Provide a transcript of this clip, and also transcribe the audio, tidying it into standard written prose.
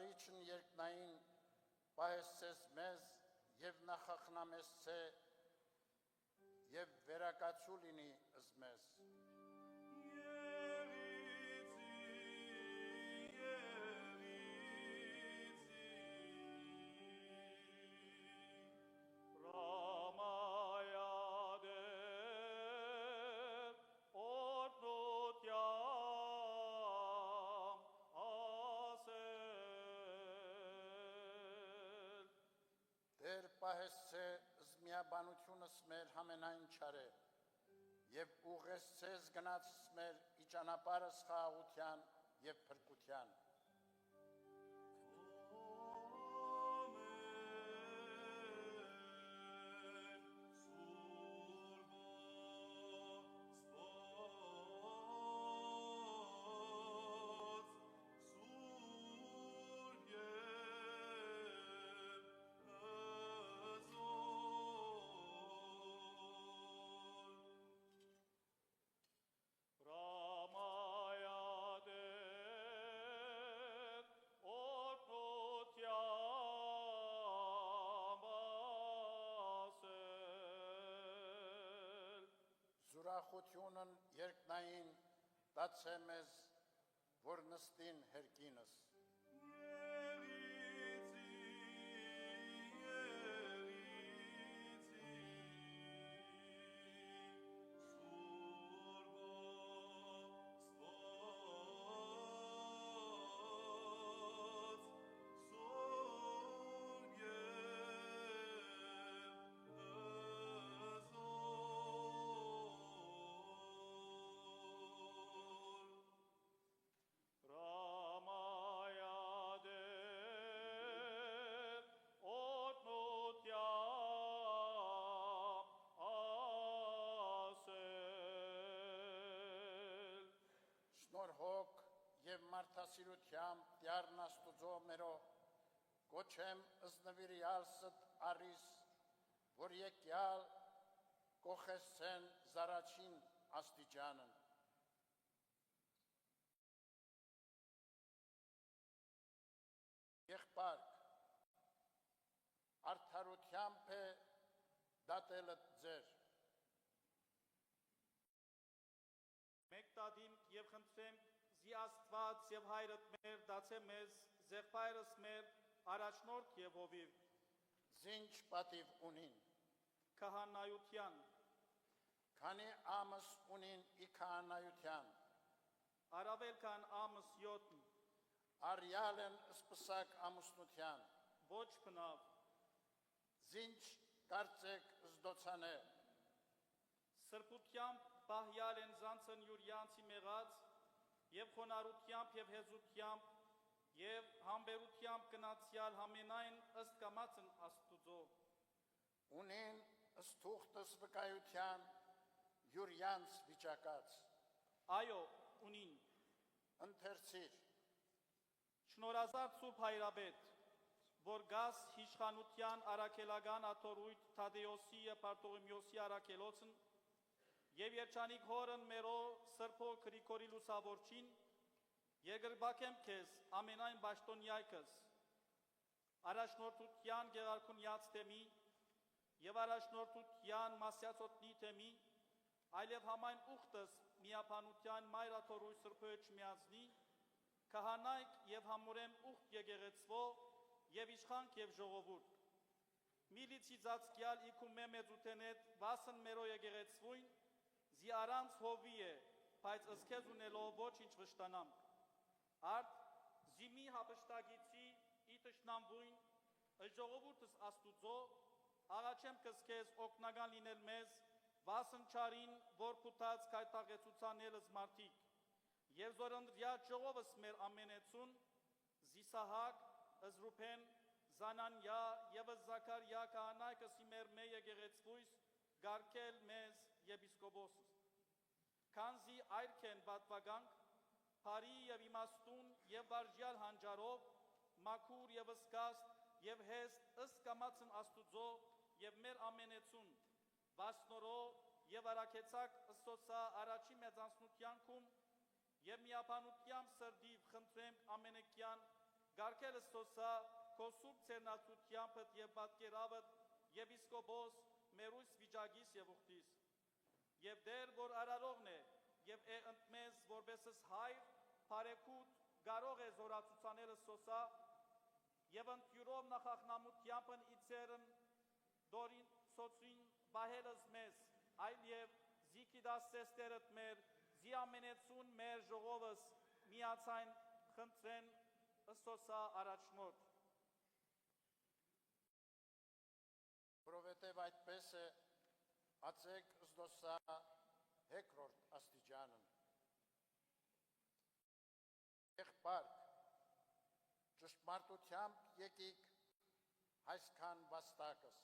Արարիչն երկնային պահեսցես մեզ և նախախնամես ցե և վերակացու լինի ըզմես։ Տեր պահեսցե զմիաբանությունս մեր համենայն չարե և ուղեսցես գնացս մեր իճանապարս խաղաղության և փրկության։ Զուրախությունն երկնային տացե մեզ, որ նստին հերկինս։ Շնորհոք և մարդասիրությամբ Տյառն Աստուծո մերո կոչեմ ըզնվիրյալսդ առիս, որ եկյալ կոխեսցեն զարաչին աստիճանն։ Եղբարք, արդարությամբ է դատելդ ձեր։ Մենք տադիմ և խնդրեմ զի Աստված և հայրդ մեր դացե մեզ, զեղբայրս մեր, առաջնորդ և հովիվ, Զինչ պատիվ ունին, քահանայության, քանի ամս ունին ի քահանայության, առավել քան ամս 7, արյալ են սպսակ ամուսնության, ոչ բնավ, զինչ կարծեք զդոցանե, սրբությամբ պահյալ են զանցն յուրյանցի մեղած, և խոնարհությամբ և հեզությամբ, և համբերությամբ գնացյալ համենայն ըստ կամացն Աստուծո, ունին ըսթուղթս վկայության յուրյանց վիճակած, այո, ունին, ընթերցիր, շնորհազարդ Սուրբ Հայրաբեդ, որ գաս հիշխանության առաքելական աթոռույթ Թադեոսի և Բարտողիմեոսի առաքելոցն և երջանիկ հորն մերո Սրբո Գրիգորի Լուսավորչին, երկրբակեմ քեզ ամենայն բաշտոնյայքս, առաջնորդության գեղարքունյաց թեմի և առաջնորդության մասյացոտնի թեմի, այլև համայն ուխտս միապանության մայրաթորույ Սրբոյ չմիածնի, քահանայք և համուրեմ ուխտ եկեղեցվո և իշխանք և ժողովուրդ, միլիցի ծածկյալ իքում մեծութենետ վասն մերո եկեղեցվույն, զի առանց հովի է, բայց ըսքեզ ունելով ոչինչ վշտանամ, արդ զիմի հապշտագիցի ի թշնամվույն, ժողովուրդս Աստուծո, աղաչեմ կզքեզ օգնական լինել մեզ, վասն չարին, որ փութած կայտաղեցության ելս մարդիկ, և զորընդրյա ժողովս մեր ամենեցուն, Զիսահակ, Զրուփեն, Զանանյա և Զաքարյա քահանայքսի մեր մե եկեղեցվույս, գարկել մեզ եպիսկոպոսս, քանզի այրքեն պատվականք, բարի և իմաստուն և վարժյալ հանճարով, մաքուր և ըսկաստ և հեստ ըստ կամացն Աստուծո և մեր ամենեցուն, վասնորո և արաքեցակ ըսոսա առաջի մեծանցնությանքում և միապանությամբ սրդիվ խնդրենք ամենեկյան Գարկելս սոսա քո սուրբ ցերնացությամբ եւ պատկերավդ եպիսկոպոս մերուս վիճագիս եւ ուխտիս եւ դեր որ արարողն է եւ է ընդմեզ որբեսս հայր բարեկուտ կարող է զորացուցանել սոսա եւ ընտյուրով նախախնամությամբ իցերն դորին սոցին բահելս մեզ այլ եւ զիկիդասեստերդ մեր զիամենեցուն մեր ժողովս միացայն խնդրեն սոսա առաջնորդ Որովհետև այդպես է ացեք զդոսա հեկրորդ աստիճանն։ Եղբարք, ճշմարտությամբ եկիք այսքան վաստակս,